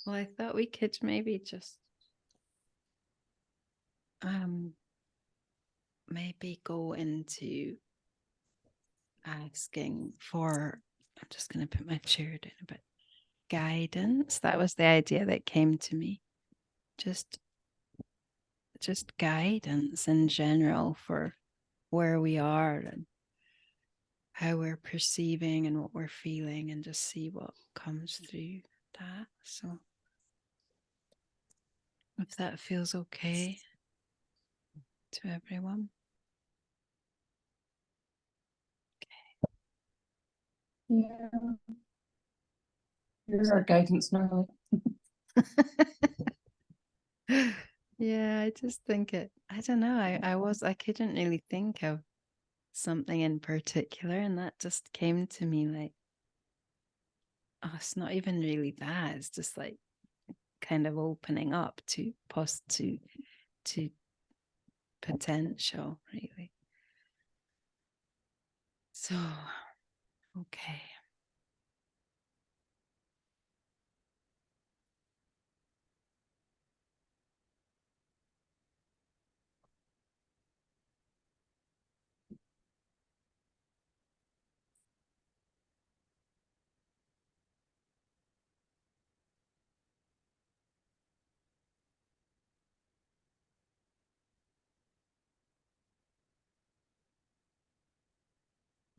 Well, I thought we could maybe just maybe go into asking for, I'm just going to put my chair down a bit, guidance. That was the idea that came to me. Just guidance in general for where we are and how we're perceiving and what we're feeling, and just see what comes through that. So if that feels okay to everyone. Yeah. You're our guidance now. Yeah, I just think I don't know. I couldn't really think of something in particular, and that just came to me like, oh, it's not even really that. It's just like kind of opening up to to potential, really. So, okay.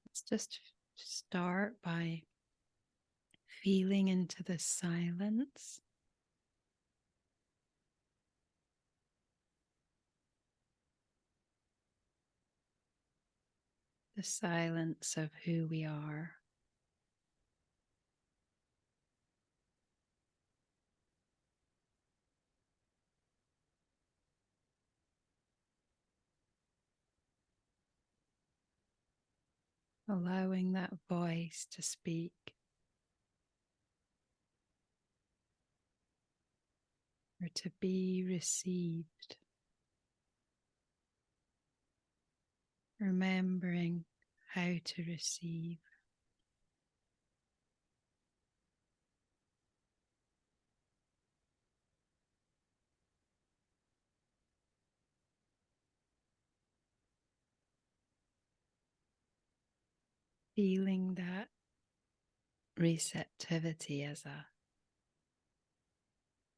Let's just start by feeling into the silence. The silence of who we are. Allowing that voice to speak. Or to be received. Remembering how to receive. Feeling that receptivity as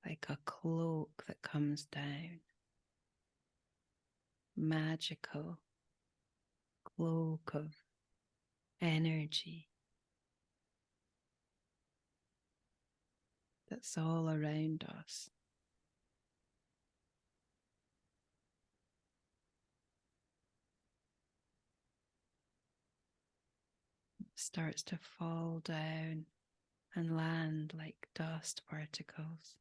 like a cloak that comes down. Magical cloak of energy that's all around us. It starts to fall down and land like dust particles.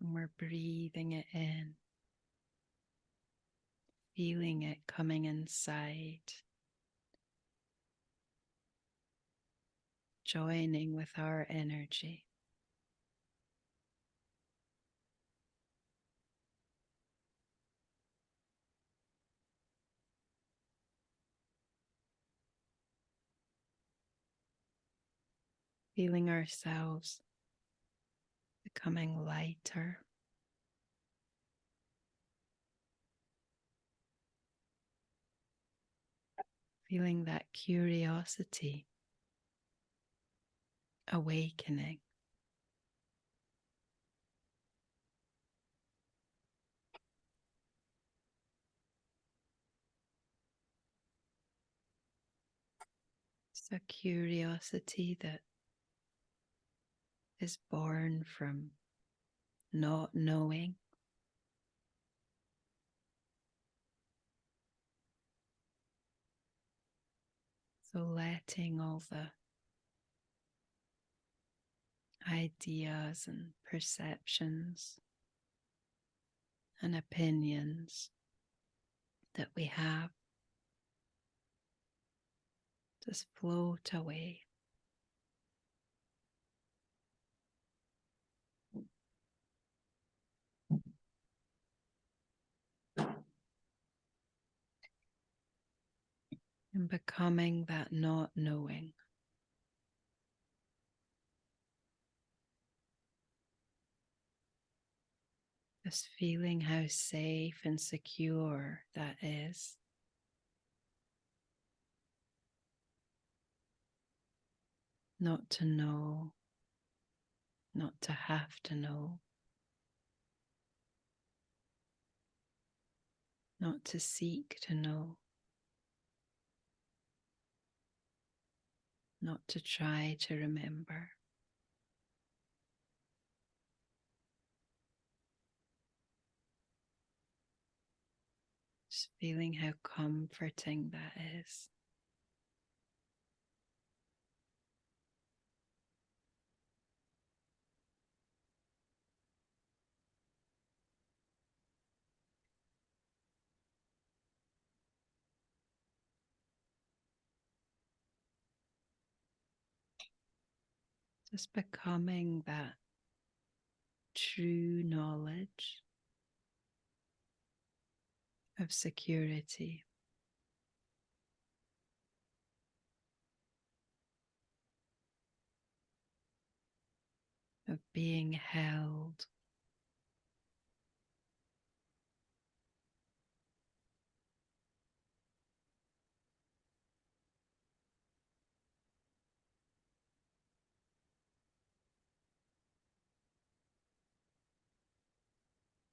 And we're breathing it in, feeling it coming inside, joining with our energy. Feeling ourselves becoming lighter. Feeling that curiosity awakening. It's a curiosity that is born from not knowing. So letting all the ideas and perceptions and opinions that we have just float away. and becoming that not knowing. Just feeling how safe and secure that is. Not to know, not to have to know, not to seek to know, not to try to remember. Just feeling how comforting that is. Just becoming that true knowledge of security, of being held,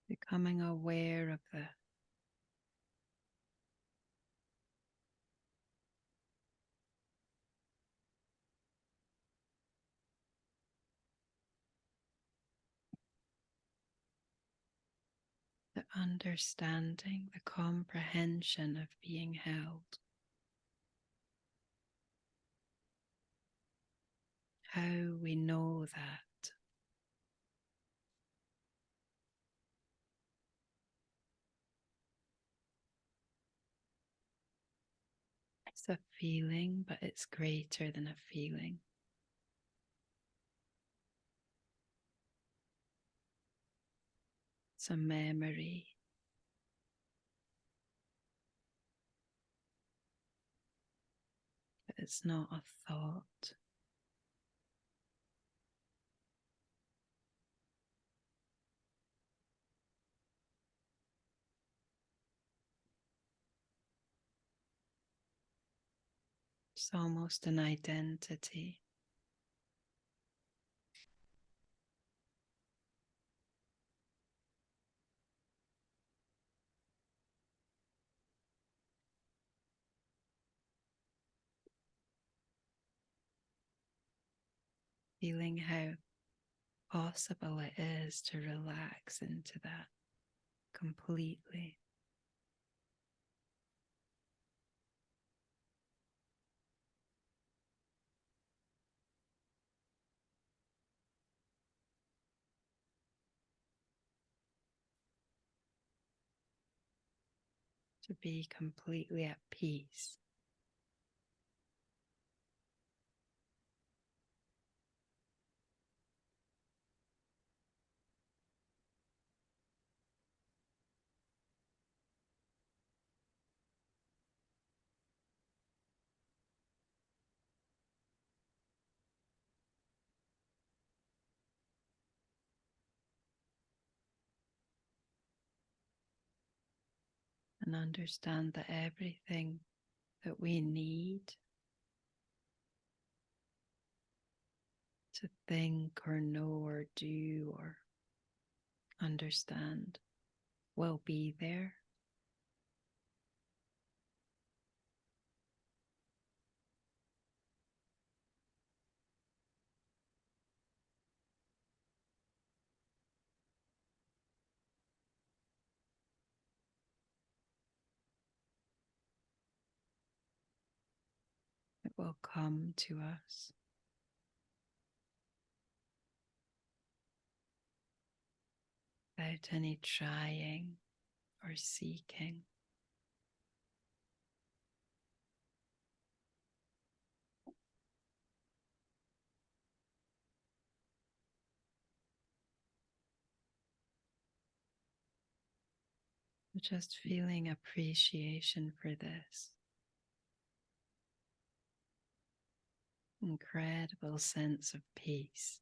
becoming aware of the understanding, the comprehension of being held. How we know that. It's a feeling, but it's greater than a feeling. It's a memory. But it's not a thought. It's almost an identity. Feeling how possible it is to relax into that completely. To be completely at peace. And understand that everything that we need to think or know or do or understand will be there. It will come to us. Without any trying or seeking. Just feeling appreciation for this. incredible sense of peace.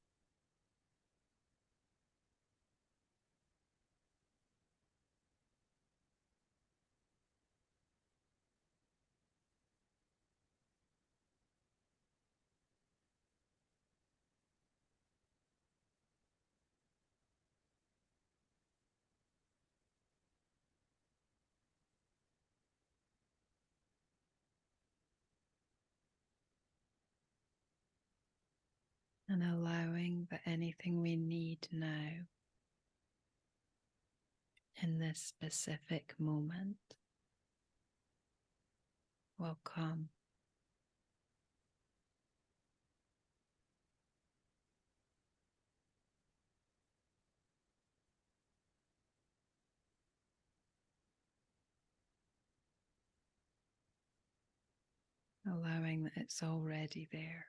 And allowing that anything we need now in this specific moment will come. Allowing that it's already there.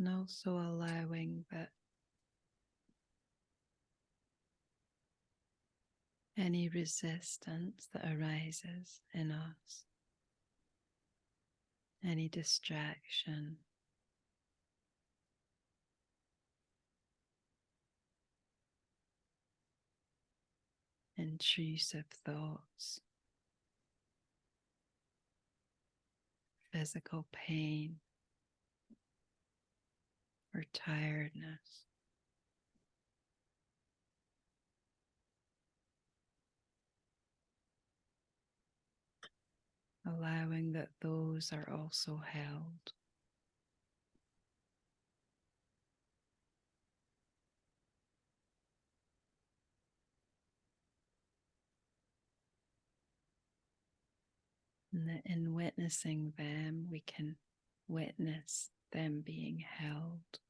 And also allowing that any resistance that arises in us, any distraction, intrusive thoughts, physical pain, or tiredness, allowing that those are also held. And that in witnessing them, we can witness them being held.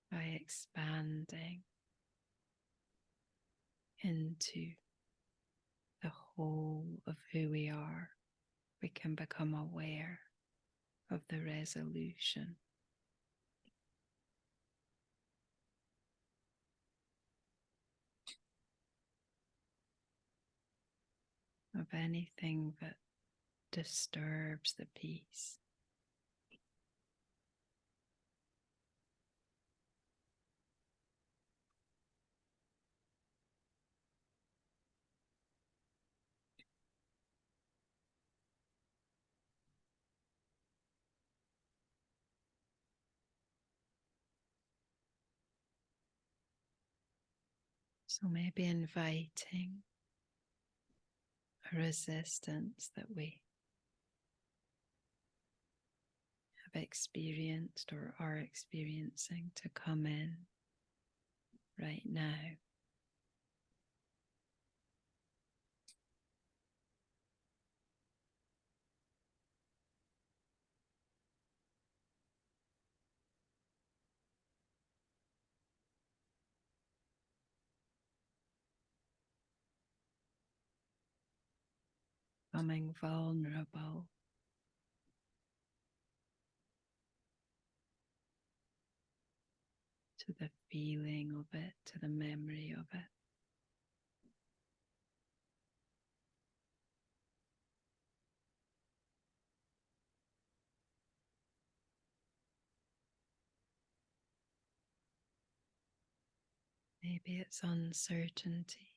By expanding into the whole of who we are, we can become aware of the resolution. Of anything that disturbs the peace. So maybe inviting a resistance that we have experienced or are experiencing to come in right now. becoming vulnerable to the feeling of it, to the memory of it. Maybe it's uncertainty.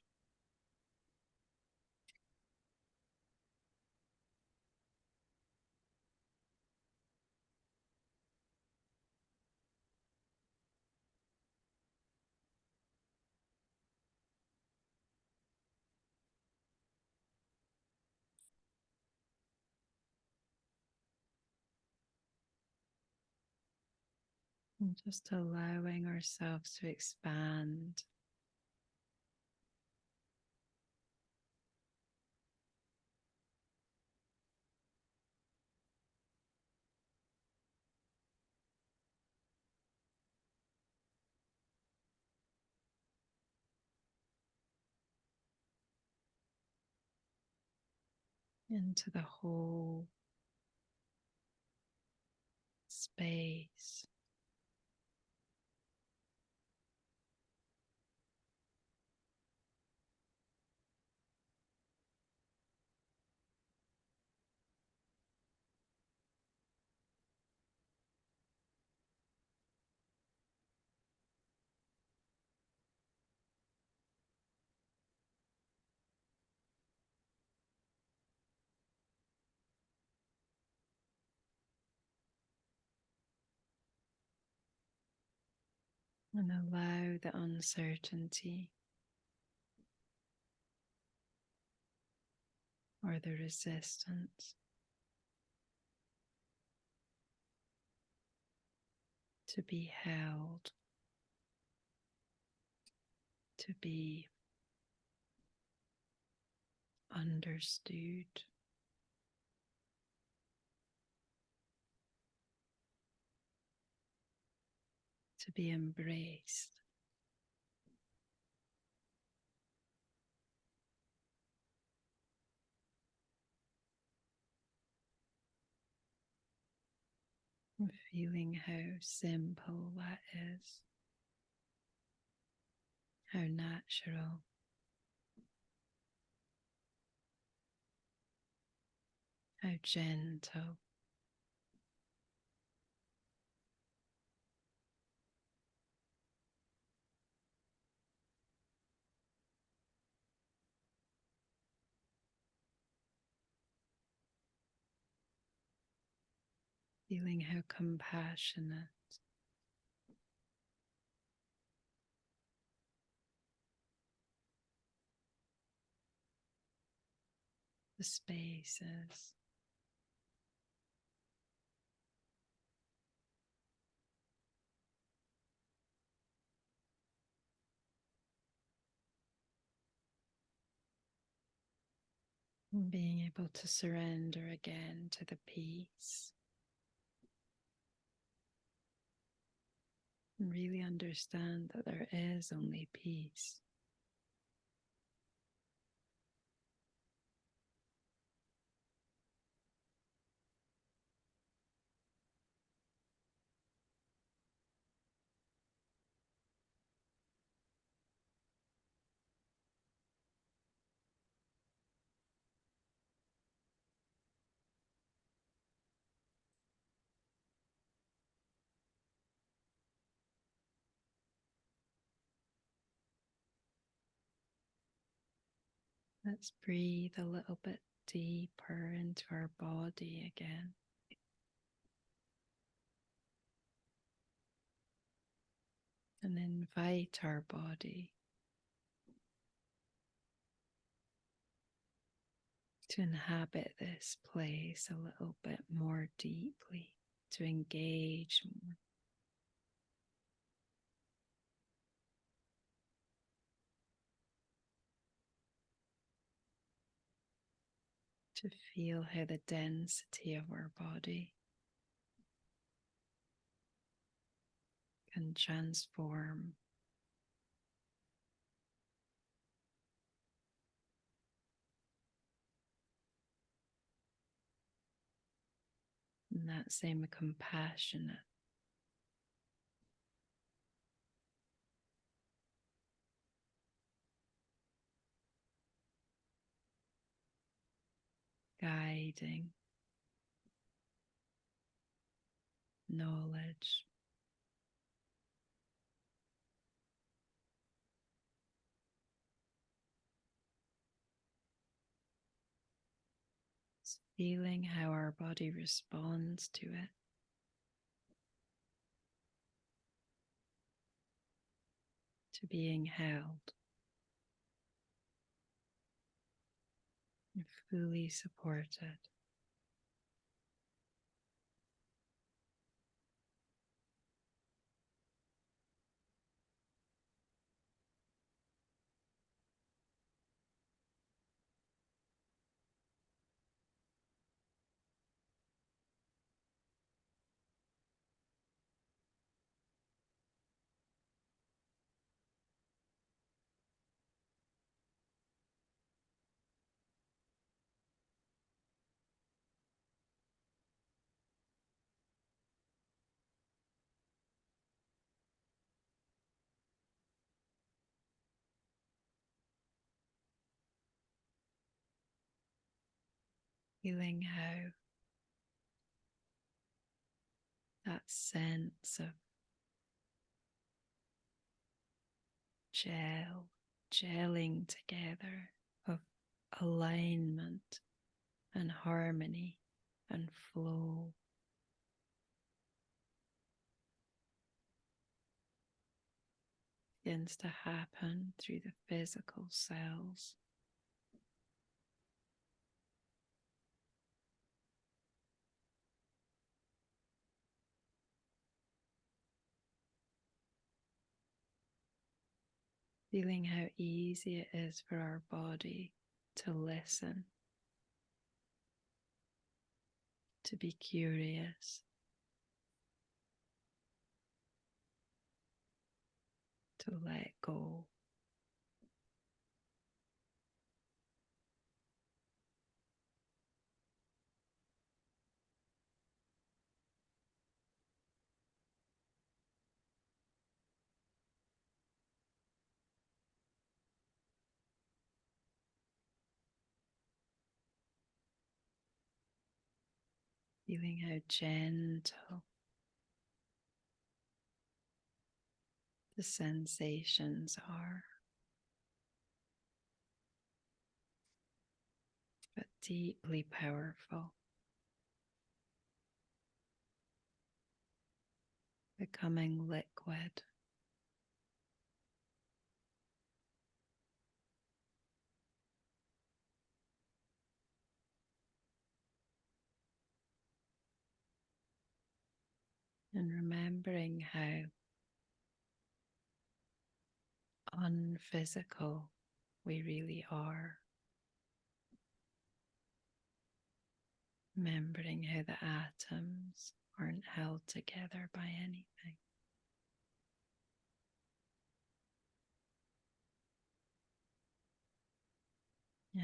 And just allowing ourselves to expand into the whole space. And allow the uncertainty or the resistance to be held, to be understood, to be embraced. And feeling how simple that is, how natural, how gentle. Feeling how compassionate the space is. And being able to surrender again to the peace. And really understand that there is only peace. Let's breathe a little bit deeper into our body again. And invite our body to inhabit this place a little bit more deeply, to engage more, to feel how the density of our body can transform that same compassionate, guiding knowledge, feeling how our body responds to it. To being held and fully supported. Feeling how that sense of gelling together, of alignment and harmony and flow begins to happen through the physical cells. Feeling how easy it is for our body to listen, to be curious, to let go. Feeling how gentle the sensations are, but deeply powerful, becoming liquid. And remembering how unphysical we really are. Remembering how the atoms aren't held together by anything.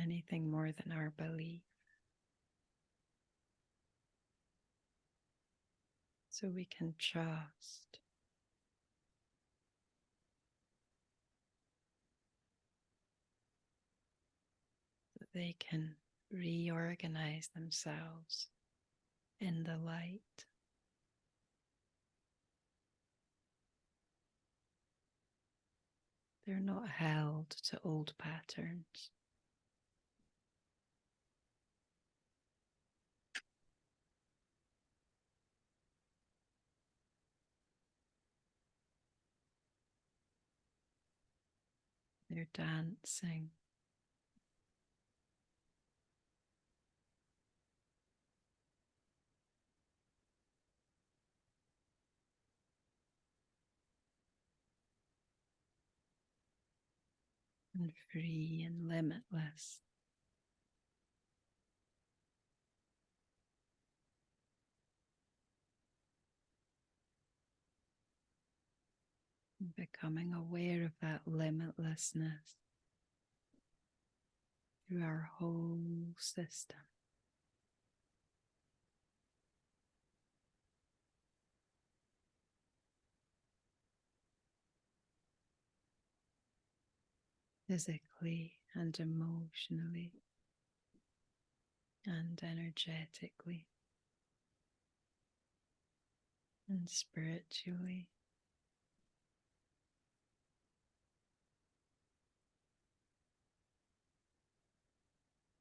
Anything more than our belief. So we can trust that they can reorganize themselves in the light. They're not held to old patterns. They're dancing. And free and limitless. And becoming aware of that limitlessness through our whole system. physically and emotionally and energetically and spiritually.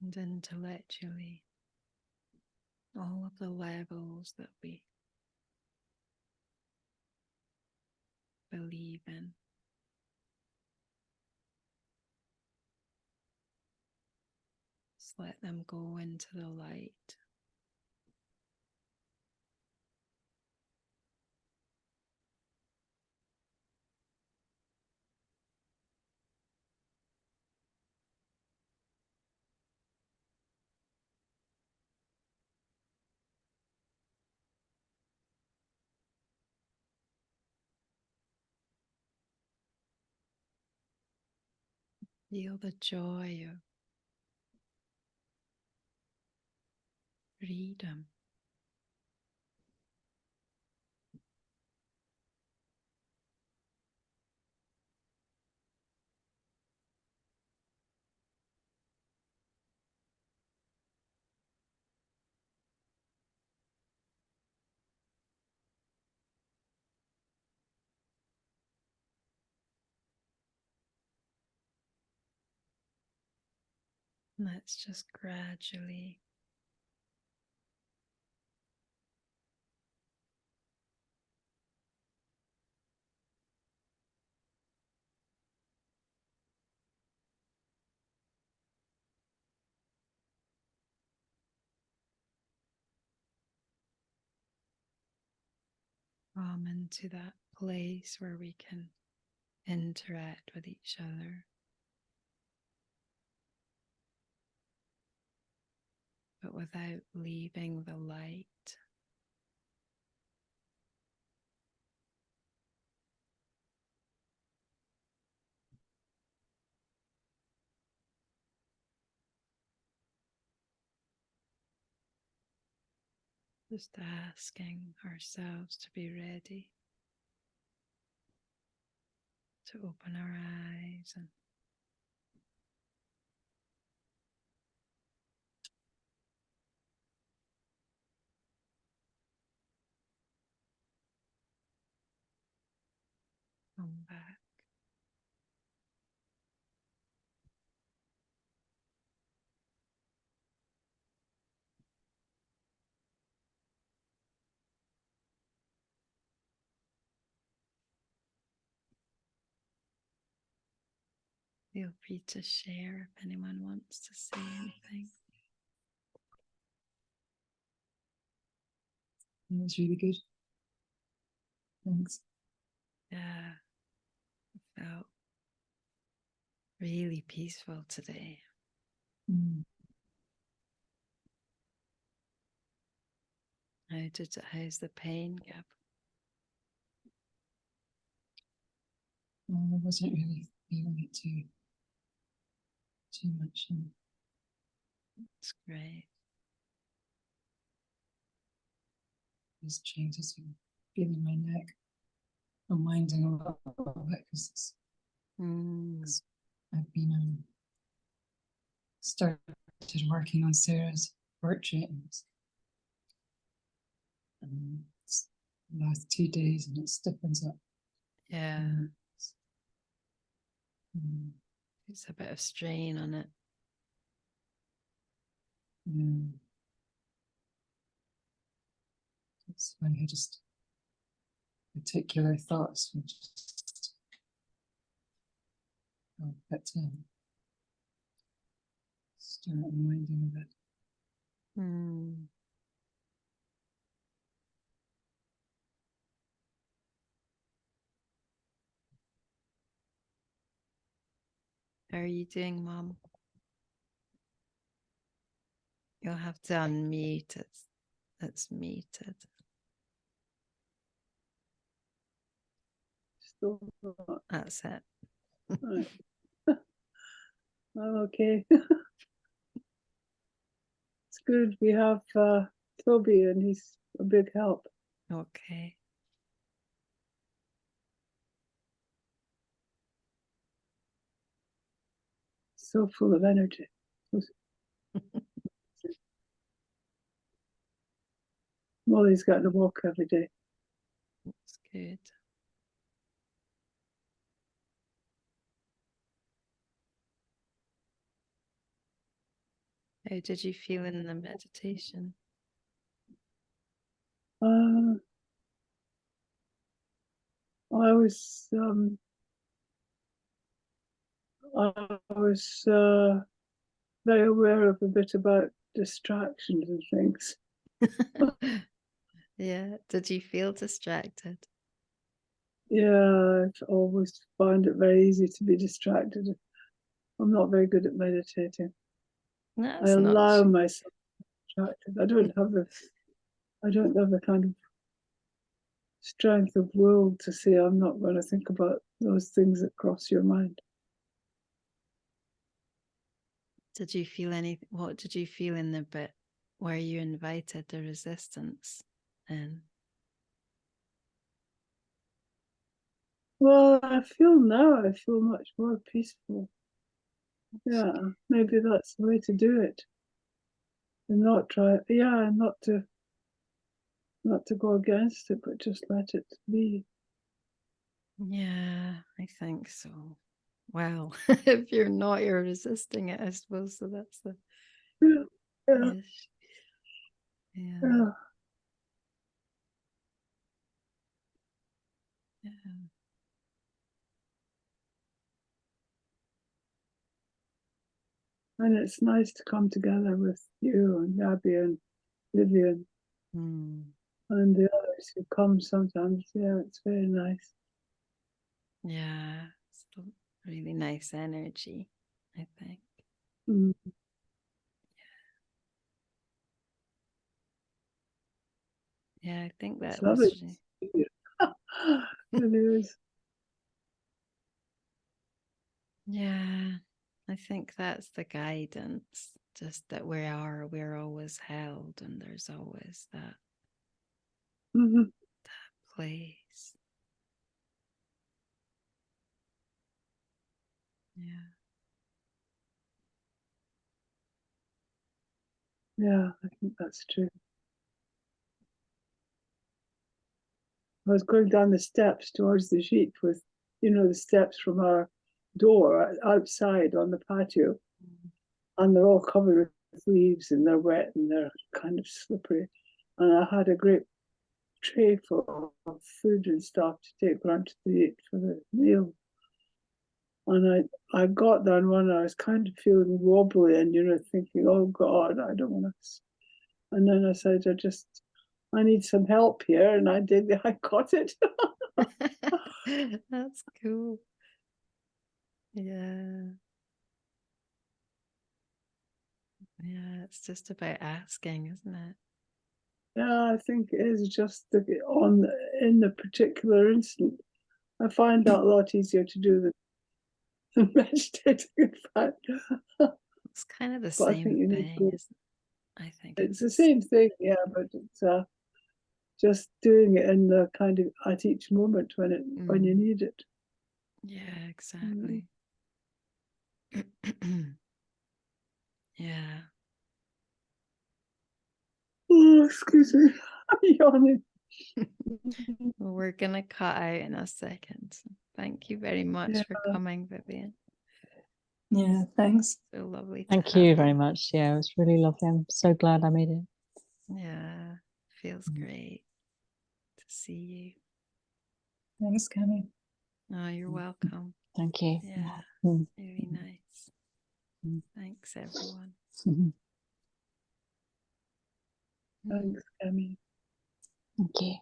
And intellectually, all of the levels that we believe in. Just let them go into the light. Feel the joy of freedom. Let's just gradually come into that place where we can interact with each other, but without leaving the light. Just asking ourselves to be ready to open our eyes and come back. Feel free to share if anyone wants to say anything. That was really good. Thanks. Yeah, I felt really peaceful today. How's the pain, Gab? Well, I wasn't really feeling it too much. It's great. Just changes feeling my neck. I'm minding a lot of it because I've been started working on Sarah's portrait and it's the last 2 days and it stiffens up. Yeah, Mm, it's a bit of strain on it. yeah. It's funny, I just particular thoughts would just start unwinding a bit. How are you doing, Mom? You'll have to unmute it. It's muted. Still That's it. right. I'm okay. It's good. We have Toby and he's a big help. Okay. so full of energy. Molly's got to walk every day. That's good. How did you feel in the meditation? I was very aware of a bit about distractions and things. Yeah. Did you feel distracted? Yeah, I've always found it very easy to be distracted. I'm not very good at meditating. I That's not allow true. myself to be distracted. I don't have the kind of strength of will to say I'm not going to think about those things that cross your mind. Did you feel anything? What did you feel in the bit where you invited the resistance in? Well, I feel much more peaceful. Yeah, maybe that's the way to do it. And not try, yeah, not to go against it, but just let it be. Yeah, I think so. Well, if you're not, you're resisting it, I suppose. So that's the Yeah, yeah, ish. Yeah. yeah. Yeah. And it's nice to come together with you and Gaby and Vivian and the others who come sometimes. Yeah, it's very nice. Yeah. It's a really nice energy, I think. Mm. Yeah, I think that It's was lovely. really... It is. Yeah, I think that's the guidance, just that we're always held, and there's always that Mhm. place. Yeah. Yeah, I think that's true. I was going down the steps towards the jeep with, the steps from our door outside on the patio, and they're all covered with leaves and they're wet and they're kind of slippery. And I had a great tray full of food and stuff to take round to eat for the meal. And I got there, and when I was kind of feeling wobbly and, thinking, oh God, I don't want to. And then I said, I need some help here. And I got it. That's cool. Yeah. Yeah, it's just about asking, isn't it? Yeah, I think it is just in the particular instant. I find that a lot easier to do than meditating, in fact. It's kind of the But I think same you need thing, both. isn't it? I think It's the same thing, yeah, but it's just doing it in the kind of at each moment when you need it. Yeah, exactly. Yeah. Oh, excuse me, I'm yawning. Well, we're gonna cut out in a second. So thank you very much for coming, Vivian. Yeah, thanks. So lovely to Thank have you very much. Yeah, it was really lovely. I'm so glad I made it. Yeah, feels great to see Thanks, Gaby. you. Oh, you're welcome. Thank you. Yeah, Mm. really nice. Mm. Thanks, everyone. Thanks, Emmy. Thank you.